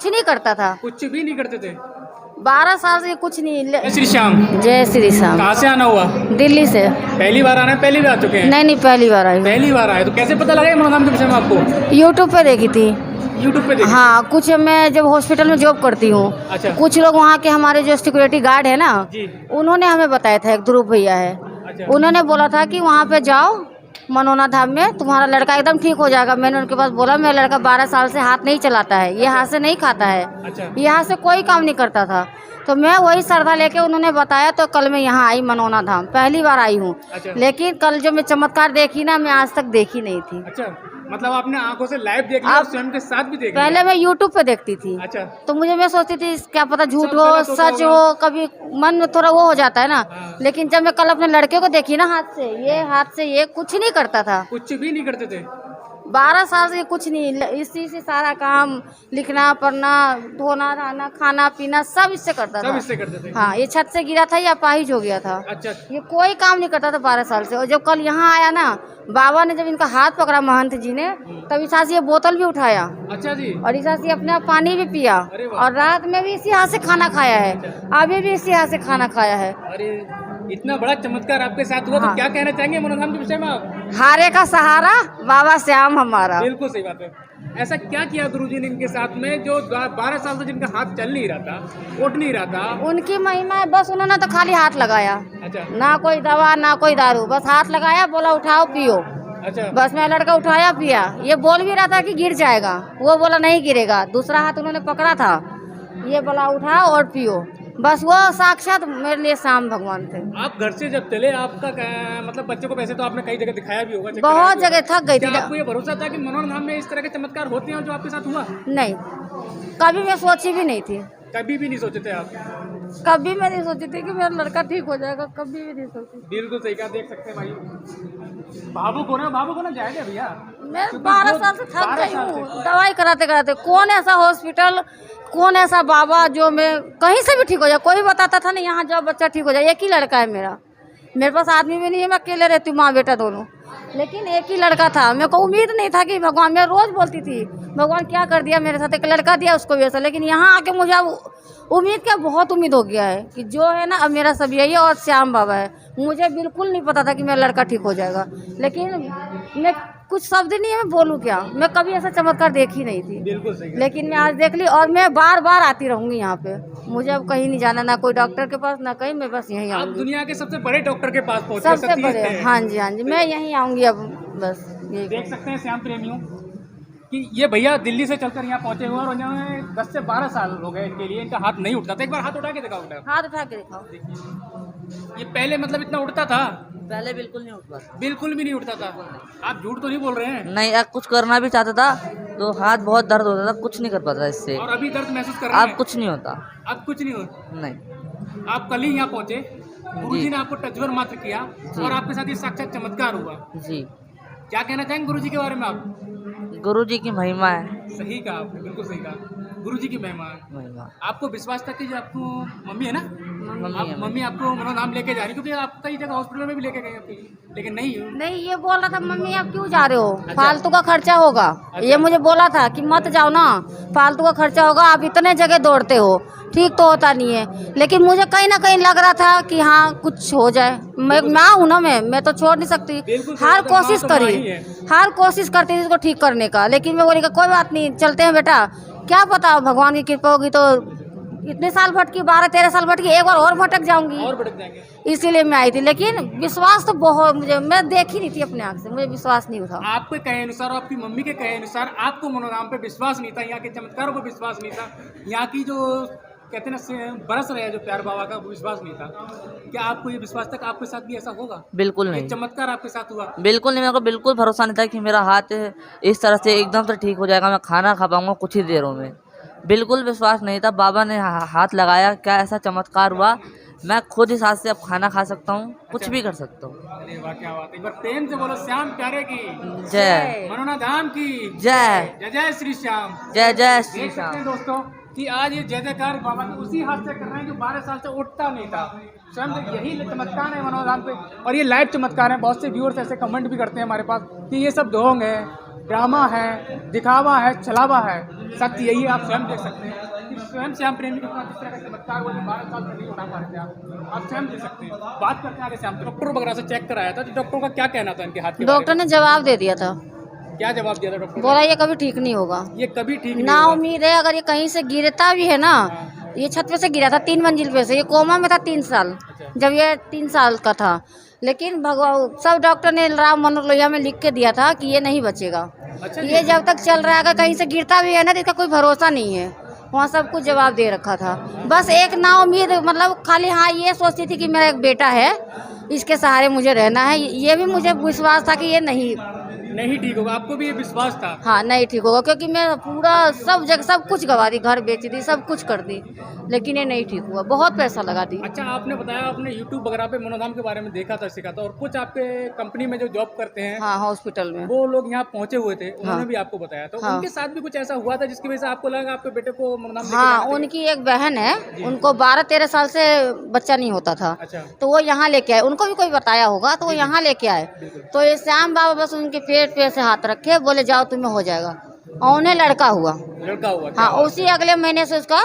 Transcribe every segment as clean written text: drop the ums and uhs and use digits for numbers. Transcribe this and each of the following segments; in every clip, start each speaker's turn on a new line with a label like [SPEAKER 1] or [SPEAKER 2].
[SPEAKER 1] कुछ नहीं करता था,
[SPEAKER 2] कुछ भी नहीं करते थे।
[SPEAKER 1] 12 साल से कुछ नहीं।
[SPEAKER 2] जय श्री श्याम।
[SPEAKER 1] जय श्री श्याम।
[SPEAKER 2] कहाँ से आना हुआ?
[SPEAKER 1] दिल्ली से।
[SPEAKER 2] पहली बार आना है, पहली बार आ चुके हैं?
[SPEAKER 1] नहीं नहीं, पहली बार आई हूँ।
[SPEAKER 2] पहली बार आए तो कैसे पता लगा ये मनोधाम के विषय में आपको?
[SPEAKER 1] यूट्यूब पे देखी थी।
[SPEAKER 2] यूट्यूब पे देखी?
[SPEAKER 1] हाँ, कुछ मैं जब हॉस्पिटल में जॉब करती हूँ,
[SPEAKER 2] अच्छा।
[SPEAKER 1] कुछ लोग वहाँ के हमारे जो सिक्योरिटी गार्ड है ना,
[SPEAKER 2] जी।
[SPEAKER 1] उन्होंने हमें बताया था, एक ध्रुव भैया है,
[SPEAKER 2] अच्छा।
[SPEAKER 1] उन्होंने बोला था कि वहाँ पे जाओ मनोना धाम में, तुम्हारा लड़का एकदम ठीक हो जाएगा। मैंने उनके पास बोला, मेरा लड़का 12 साल से हाथ नहीं चलाता है, ये हाथ से नहीं खाता है,
[SPEAKER 2] अच्छा।
[SPEAKER 1] ये हाथ से कोई काम नहीं करता था। तो मैं वही श्रद्धा लेके उन्होंने बताया, तो कल मैं यहाँ आई मनोना धाम, पहली बार आई हूँ।
[SPEAKER 2] अच्छा।
[SPEAKER 1] लेकिन कल जो मैं चमत्कार देखी ना, मैं आज तक देखी नहीं थी।
[SPEAKER 2] अच्छा, मतलब आपने आंखों से लाइव देख लिया और स्वयं के साथ भी देख लिया?
[SPEAKER 1] पहले मैं यूट्यूब पे देखती थी।
[SPEAKER 2] अच्छा।
[SPEAKER 1] तो मैं सोचती थी क्या पता झूठ
[SPEAKER 2] सब
[SPEAKER 1] हो
[SPEAKER 2] गलत होता
[SPEAKER 1] सच
[SPEAKER 2] होगा।
[SPEAKER 1] हो, कभी मन में थोड़ा वो हो जाता है ना।
[SPEAKER 2] हाँ।
[SPEAKER 1] लेकिन जब मैं कल अपने लड़के को देखी ना, हाथ से ये कुछ नहीं करता था,
[SPEAKER 2] कुछ भी नहीं करते थे।
[SPEAKER 1] 12 साल से कुछ नहीं, इसी से सारा काम, लिखना पढ़ना, धोना धाना, खाना पीना सब इससे करता
[SPEAKER 2] सब
[SPEAKER 1] था।
[SPEAKER 2] इससे करते थे?
[SPEAKER 1] हाँ, ये छत से गिरा था या अपाहिज हो गया था।
[SPEAKER 2] अच्छा।
[SPEAKER 1] ये कोई काम नहीं करता था 12 साल से। और जब कल यहाँ आया ना, बाबा ने जब इनका हाथ पकड़ा महंत जी ने, तब ईसा से ये बोतल भी उठाया
[SPEAKER 2] अच्छा जी।
[SPEAKER 1] और ईसा से अपने आप पानी भी पिया,
[SPEAKER 2] अरे वाह।
[SPEAKER 1] और रात में भी इसी हाथ से खाना खाया है, अभी भी इसी हाथ से खाना खाया है।
[SPEAKER 2] अरे इतना बड़ा चमत्कार आपके साथ हुआ, तो
[SPEAKER 1] हाँ।
[SPEAKER 2] क्या कहना चाहेंगे मनोधाम के विषय में आप?
[SPEAKER 1] हारे का सहारा बाबा श्याम हमारा।
[SPEAKER 2] बिल्कुल सही बात है। ऐसा क्या किया गुरुजी ने इनके साथ में जो 12 साल से जिनका हाथ चल नहीं रहा था, उठ नहीं रहा था?
[SPEAKER 1] उनकी महिमा है, बस उन्होंने तो खाली हाथ लगाया,
[SPEAKER 2] अच्छा।
[SPEAKER 1] ना कोई दवा ना कोई दारू, बस हाथ लगाया, बोला उठाओ पियो,
[SPEAKER 2] अच्छा।
[SPEAKER 1] बस मेरा लड़का उठाया पिया। ये बोल भी रहा था कि गिर जाएगा, वो बोला नहीं गिरेगा। दूसरा हाथ उन्होंने पकड़ा था, ये बोला उठाओ और पियो। बस वो साक्षात मेरे लिए श्याम भगवान थे।
[SPEAKER 2] आप घर से जब चले, आपका मतलब बच्चे को वैसे तो आपने कई जगह दिखाया भी होगा,
[SPEAKER 1] बहुत जगह थक गई थी।
[SPEAKER 2] क्या आपको ये भरोसा था कि मनोहर धाम में इस तरह के चमत्कार होते हैं जो आपके साथ हुआ?
[SPEAKER 1] नहीं, कभी मैं सोची भी नहीं थी,
[SPEAKER 2] कभी भी नहीं सोचे थे आप?
[SPEAKER 1] कभी मैं नहीं सोची थी कि मेरा लड़का ठीक हो जाएगा, कभी भी नहीं सोची।
[SPEAKER 2] बिल्कुल सही कहा, देख सकते हैं भाई। भावुक होना जाएगा भैया।
[SPEAKER 1] मैं
[SPEAKER 2] क्योंकि
[SPEAKER 1] 12 साल से थक
[SPEAKER 2] 12
[SPEAKER 1] गई
[SPEAKER 2] साल
[SPEAKER 1] हूँ
[SPEAKER 2] से।
[SPEAKER 1] दवाई कराते कराते। कौन ऐसा हॉस्पिटल, कौन ऐसा बाबा जो मैं कहीं से भी ठीक हो जाए। कोई बताता था ना यहाँ जाओ बच्चा ठीक हो जाए। एक ही लड़का है मेरा, मेरे पास आदमी भी नहीं है, मैं अकेले रहती हूँ, माँ बेटा दोनों, लेकिन एक ही लड़का था। मेरे को उम्मीद नहीं था कि भगवान, मैं रोज़ बोलती थी भगवान क्या कर दिया मेरे साथ, एक लड़का दिया उसको भी ऐसा। लेकिन यहाँ आके मुझे अब उम्मीद क्या, बहुत उम्मीद हो गया है कि जो है ना अब मेरा सब यही है और श्याम बाबा है। मुझे बिल्कुल नहीं पता था कि मेरा लड़का ठीक हो जाएगा, लेकिन मैं कुछ शब्द नहीं है, मैं बोलूँ क्या, मैं कभी ऐसा चमत्कार देखी नहीं थी।
[SPEAKER 2] बिल्कुल सही है।
[SPEAKER 1] लेकिन मैं आज देख ली और मैं बार बार आती रहूँगी यहाँ पे। मुझे अब कहीं नहीं जाना, ना कोई डॉक्टर के पास ना कहीं, मैं बस यहीं
[SPEAKER 2] आप
[SPEAKER 1] आऊँगी।
[SPEAKER 2] दुनिया के सबसे बड़े डॉक्टर के पास पहुंचे,
[SPEAKER 1] सबसे
[SPEAKER 2] सच ये
[SPEAKER 1] बड़े,
[SPEAKER 2] है।
[SPEAKER 1] हाँ जी हाँ जी, मैं यहीं आऊँगी अब, बस यही।
[SPEAKER 2] देख सकते हैं श्याम प्रेमियों कि ये भैया दिल्ली से चलकर यहाँ पहुंचे हुए हैं और यहाँ 10 से 12 साल हो गए इनके लिए, इनका हाथ नहीं उठता था। एक बार हाथ उठा के दिखाओ बेटा।
[SPEAKER 1] हाथ उठा के दिखाओ।
[SPEAKER 2] ये पहले मतलब इतना उठता था?
[SPEAKER 3] पहले बिल्कुल नहीं उठता था।
[SPEAKER 2] बिल्कुल भी नहीं उठता था। आप झूठ तो नहीं बोल रहे हैं?
[SPEAKER 3] नहीं, अब कुछ करना भी चाहता था तो हाथ बहुत दर्द होता था, कुछ नहीं कर पाता इससे।
[SPEAKER 2] और अभी दर्द महसूस कर रहे हैं?
[SPEAKER 3] अब कुछ नहीं होता।
[SPEAKER 2] अब कुछ नहीं हो?
[SPEAKER 3] नहीं।
[SPEAKER 2] आप कल ही यहाँ पहुंचे, गुरुजी ने आपको टचवर मात्र किया और आपके साथ ये साक्षात चमत्कार हुआ।
[SPEAKER 3] जी।
[SPEAKER 2] क्या कहना चाहेंगे गुरुजी के बारे में आप?
[SPEAKER 3] गुरुजी की महिमा है।
[SPEAKER 2] सही कहा आपने, बिल्कुल सही कहा, गुरुजी की महिमा है।
[SPEAKER 3] महिमा।
[SPEAKER 2] आपको विश्वास था कि जो आपको मम्मी है ना,
[SPEAKER 3] मम्मी है।
[SPEAKER 2] मम्मी आपको मनोधाम लेके जा रही, क्योंकि आप कई जगह हॉस्पिटल में भी लेके गए आपकी, लेकिन
[SPEAKER 1] नहीं, ये बोल रहा था मम्मी आप क्यों जा रहे हो, फालतू का खर्चा होगा। ये मुझे बोला था कि मत जाओ ना, फालतू का खर्चा होगा, आप इतने जगह दौड़ते हो, ठीक तो होता नहीं है। लेकिन मुझे कहीं ना कहीं लग रहा था कि हाँ कुछ हो जाए। मैं माँ हूँ ना, मैं तो छोड़ नहीं सकती। हर कोशिश करी, हर कोशिश करती थी इसको ठीक करने का, लेकिन मैं बोली कोई बात नहीं, चलते हैं बेटा, क्या पता भगवान की कृपा होगी तो। इतने साल भटकी, 12-13 साल भटकी, एक बार और भटक जाऊंगी,
[SPEAKER 2] और भटक जाएंगे।
[SPEAKER 1] इसीलिए मैं आई थी। लेकिन विश्वास तो बहुत, मैं देखी नहीं थी अपने आँख से, मुझे विश्वास नहीं हुआ।
[SPEAKER 2] आपके कहे अनुसार, आपकी मम्मी के कहे अनुसार आपको मनोधाम पे विश्वास नहीं था, यहाँ के चमत्कारों पर विश्वास नहीं था, यहाँ की जो कहते हैं ना बरस रहे जो प्यार बाबा का, वो विश्वास नहीं था। क्या आपको ये विश्वास था कि आपके साथ भी ऐसा होगा?
[SPEAKER 3] बिल्कुल नहीं।
[SPEAKER 2] चमत्कार आपके साथ हुआ?
[SPEAKER 3] बिल्कुल नहीं। मेरे को बिल्कुल भरोसा नहीं था कि मेरा हाथ इस तरह से एकदम से ठीक हो जाएगा, मैं खाना खा पाऊंगा कुछ ही देरों में। बिल्कुल विश्वास नहीं था। बाबा ने हाथ लगाया, क्या ऐसा चमत्कार हुआ, मैं खुद इस हाथ से अब खाना खा सकता हूँ, कुछ भी कर सकता हूँ।
[SPEAKER 2] अरे वाह, क्या बात है। एक बार प्रेम से बोलो श्याम प्यारे की
[SPEAKER 3] जय।
[SPEAKER 2] मनोना धाम की
[SPEAKER 3] जय।
[SPEAKER 2] जय। जय श्री श्याम।
[SPEAKER 3] जय जय श्री
[SPEAKER 2] देख सकते
[SPEAKER 3] श्याम।
[SPEAKER 2] हैं दोस्तों कि आज ये जय जयकार बाबा के उसी हाथ से कर रहे हैं जो 12 साल से उठता नहीं था। स्वयं यही चमत्कार है मनोधाम पे, और ये लाइव चमत्कार है। बहुत से व्यूअर्स ऐसे कमेंट भी करते हैं हमारे पास कि ये सब ढोंग है, ड्रामा है, दिखावा है, छलावा है। सत्य यही है, आप स्वयं देख सकते हैं कि स्वयं श्याम प्रेमी के साथ जिस तरह का चमत्कार वो 12 साल से नहीं उठा पा रहे थे। आप स्वयं देख सकते हैं। बात करते हैं आगे श्याम, डॉक्टर वगैरह से चेक कराया था, तो डॉक्टर का क्या कहना था इनके हाथ के बारे
[SPEAKER 1] डॉक्टर ने जवाब दे दिया था,
[SPEAKER 2] में? क्या जवाब दिया था डॉक्टर?
[SPEAKER 1] बोला ये कभी ठीक नहीं होगा,
[SPEAKER 2] ये कभी ठीक नहीं
[SPEAKER 1] ना
[SPEAKER 2] होगा।
[SPEAKER 1] उम्मीद है। अगर ये कहीं से गिरता भी है ना, ये छत पे से गिरा था 3 मंजिल पे से, ये कोमा में था 3 साल, जब ये 3 साल का था। लेकिन भगवान सब डॉक्टर ने राम मनोहर लोहिया में लिख के दिया था कि ये नहीं बचेगा।
[SPEAKER 2] अच्छा
[SPEAKER 1] ये जब तक चल रहा है, अगर कहीं से गिरता भी है ना तो इसका कोई भरोसा नहीं है। वहाँ सब कुछ जवाब दे रखा था। बस एक ना उम्मीद, मतलब खाली हाँ ये सोचती थी कि मेरा एक बेटा है, इसके सहारे मुझे रहना है। ये भी मुझे विश्वास था कि ये
[SPEAKER 2] नहीं ठीक होगा। आपको भी ये विश्वास था?
[SPEAKER 1] हाँ नहीं ठीक होगा, क्योंकि मैं पूरा सब जगह सब कुछ गवा दी, घर बेच दी, सब कुछ कर दी, लेकिन ये नहीं ठीक हुआ। बहुत पैसा लगा दी।
[SPEAKER 2] अच्छा, आपने बताया आपने यूट्यूब वगैरह पे मनोधाम के बारे में देखा था, सीखा था, और कुछ आपके कंपनी में जो जॉब करते हैं
[SPEAKER 1] हाँ हॉस्पिटल में
[SPEAKER 2] वो लोग यहाँ पहुँचे हुए थे, उन्होंने भी आपको बताया, तो
[SPEAKER 1] हाँ।
[SPEAKER 2] उनके साथ भी कुछ ऐसा हुआ था जिसकी वजह से आपको लगा आपके बेटे को मनोधाम लेके
[SPEAKER 1] हाँ
[SPEAKER 2] जाना चाहिए?
[SPEAKER 1] उनकी एक बहन है, उनको 12-13 साल से बच्चा नहीं होता था,
[SPEAKER 2] अच्छा,
[SPEAKER 1] तो वो यहाँ लेके आए। उनको भी कोई बताया होगा तो वो यहाँ लेके आए। तो ये श्याम बाबा बस उनके पेट पे से हाथ रखे, बोले जाओ तुम्हें हो जाएगा, और उन्हें लड़का हुआ।
[SPEAKER 2] लड़का हुआ?
[SPEAKER 1] हाँ उसी अगले महीने से उसका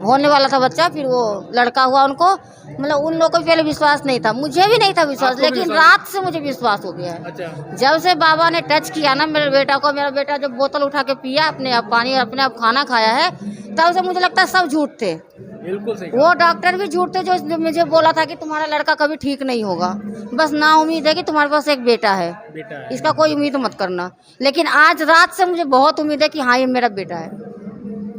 [SPEAKER 1] होने वाला था बच्चा, फिर वो लड़का हुआ उनको। मतलब उन लोगों को पहले विश्वास नहीं था, मुझे भी नहीं था विश्वास,
[SPEAKER 2] आपको भी
[SPEAKER 1] लेकिन
[SPEAKER 2] विश्वास?
[SPEAKER 1] रात से मुझे विश्वास हो गया है।
[SPEAKER 2] अच्छा,
[SPEAKER 1] जब से बाबा ने टच किया ना मेरे बेटा को, मेरा बेटा जब बोतल उठा के पिया, अपने आप पानी, अपने आप खाना खाया है, तब से मुझे लगता है सब झूठ थे।
[SPEAKER 2] बिल्कुल सही।
[SPEAKER 1] वो डॉक्टर भी झूठ थे जो मुझे बोला था कि तुम्हारा लड़का कभी ठीक नहीं होगा, बस ना उम्मीद है कि तुम्हारे पास एक बेटा है,
[SPEAKER 2] बेटा है।
[SPEAKER 1] इसका कोई उम्मीद मत करना। लेकिन आज रात से मुझे बहुत उम्मीद है कि हाँ ये मेरा बेटा है,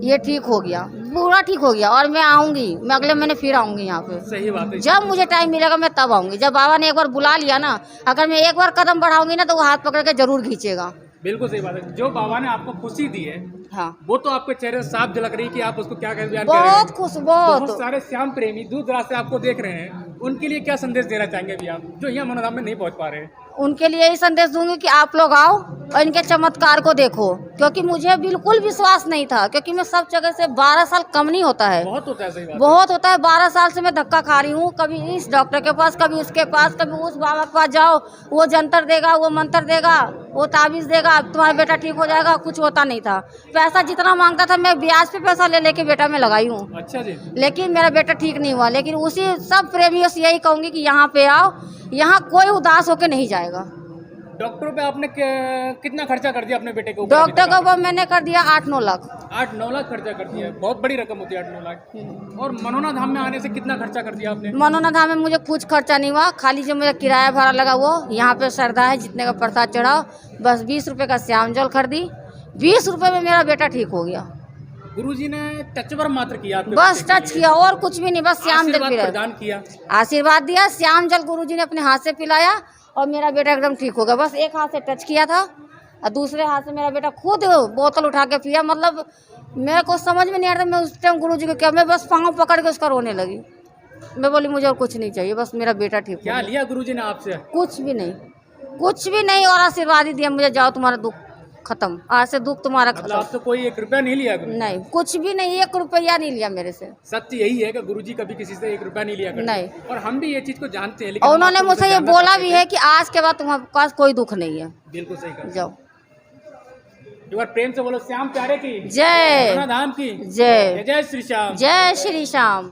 [SPEAKER 1] ये ठीक हो गया, पूरा ठीक हो गया। और मैं आऊँगी, मैं अगले महीने फिर आऊँगी यहाँ पे।
[SPEAKER 2] सही बात है।
[SPEAKER 1] जब मुझे टाइम मिलेगा मैं तब आऊँगी। जब बाबा ने एक बार बुला लिया ना, अगर मैं एक बार कदम बढ़ाऊंगी ना तो वो हाथ पकड़ के जरूर खींचेगा।
[SPEAKER 2] बिल्कुल सही बात है। जो बाबा ने आपको खुशी दी है
[SPEAKER 1] हाँ
[SPEAKER 2] वो तो आपके चेहरे से साफ झलक रही है कि आप उसको क्या बयान कर रहे हैं।
[SPEAKER 1] बहुत खुश, बहुत।
[SPEAKER 2] बहुत सारे श्याम प्रेमी दूर दराज से आपको देख रहे हैं, उनके लिए क्या संदेश देना चाहेंगे अभी आप, जो यहाँ मनोधाम में नहीं पहुँच पा रहे हैं?
[SPEAKER 1] उनके लिए यही संदेश दूंगी कि आप लोग आओ और इनके चमत्कार को देखो, क्योंकि मुझे बिल्कुल विश्वास नहीं था, क्योंकि मैं सब जगह से 12 साल कम नहीं होता है,
[SPEAKER 2] बहुत होता है। सही बात है।
[SPEAKER 1] बहुत होता है। 12 साल से मैं धक्का खा रही हूँ, कभी इस डॉक्टर के पास, कभी उसके पास, कभी उस बाबा के पास जाओ, वो जंतर देगा, वो मंत्र देगा, वो ताबीज़ देगा, तुम्हारा बेटा ठीक हो जाएगा। कुछ होता नहीं था। पैसा जितना मांगता था मैं ब्याज पे पैसा ले लेके बेटा में लगाई हूँ,
[SPEAKER 2] अच्छा जी।
[SPEAKER 1] लेकिन मेरा बेटा ठीक नहीं हुआ। लेकिन उसी सब प्रेमियों से यही कहूँगी कि यहाँ पे आओ, यहाँ कोई उदास होके नहीं जाएगा।
[SPEAKER 2] डॉक्टरों पे आपने कितना खर्चा कर दिया अपने बेटे के ऊपर?
[SPEAKER 1] डॉक्टर को वो मैंने कर दिया 8-9 लाख।
[SPEAKER 2] 8-9 लाख खर्चा कर दिया है। बहुत बड़ी रकम होती है 8-9 लाख। और मनोना धाम में आने से कितना खर्चा कर दिया आपने?
[SPEAKER 1] मनोना धाम में मुझे कुछ खर्चा नहीं हुआ, खाली जो मुझे किराया भाड़ा लगा वो यहाँ पे श्रद्धा है, जितने का प्रसाद चढ़ाओ, बस 20 रुपये का श्याम जल खरीदी, 20 रुपये में मेरा बेटा ठीक हो गया।
[SPEAKER 2] गुरुजी ने टच पर मात्र किया आपके
[SPEAKER 1] बस
[SPEAKER 2] बच्चे के
[SPEAKER 1] टच
[SPEAKER 2] लिए।
[SPEAKER 1] किया और कुछ भी नहीं, बस श्याम जल
[SPEAKER 2] आशीर्वाद
[SPEAKER 1] पिलाया,
[SPEAKER 2] प्रदान किया।
[SPEAKER 1] आशीर्वाद दिया। श्याम जल गुरुजी ने अपने हाथ से पिलाया और मेरा बेटा एकदम ठीक हो गया। बस एक हाथ से टच किया था और दूसरे हाथ से मेरा बेटा खुद बोतल उठा के पिया। मतलब मेरे को समझ में नहीं आ रहा था मैं उस टाइम गुरुजी को क्या, मैं बस पाँव पकड़ के उसका रोने लगी। मैं बोली मुझे और कुछ नहीं चाहिए, बस मेरा बेटा ठीक हो
[SPEAKER 2] क्या
[SPEAKER 1] गया।
[SPEAKER 2] लिया गुरुजी ने आपसे?
[SPEAKER 1] कुछ भी नहीं, कुछ भी नहीं, और आशीर्वाद ही दिया मुझे, जाओ तुम्हारा दुख खत्म, आज से दुख तुम्हारा
[SPEAKER 2] मतलब
[SPEAKER 1] खत्म।
[SPEAKER 2] आपसे कोई 1 रुपया नहीं लिया गुरुजी?
[SPEAKER 1] नहीं, कुछ भी नहीं, 1 रुपया नहीं लिया मेरे से।
[SPEAKER 2] सत्य यही है कि गुरुजी कभी किसी से 1 रुपया नहीं लिया करते।
[SPEAKER 1] नहीं।
[SPEAKER 2] और हम भी ये चीज को जानते हैं, लेकिन
[SPEAKER 1] और
[SPEAKER 2] हम
[SPEAKER 1] उन्होंने
[SPEAKER 2] आपको
[SPEAKER 1] मुझसे ये
[SPEAKER 2] जानना
[SPEAKER 1] बोला
[SPEAKER 2] चाहते
[SPEAKER 1] भी
[SPEAKER 2] थे।
[SPEAKER 1] है कि आज के बाद तुम्हारे पास कोई दुख नहीं है,
[SPEAKER 2] बिल्कुल सही कहा।
[SPEAKER 1] जाओ।
[SPEAKER 2] एक बार प्रेम से बोलो श्याम प्यारे की
[SPEAKER 1] जय
[SPEAKER 2] मनोना धाम की
[SPEAKER 1] जय
[SPEAKER 2] जय श्री श्याम।
[SPEAKER 1] जय श्री श्याम।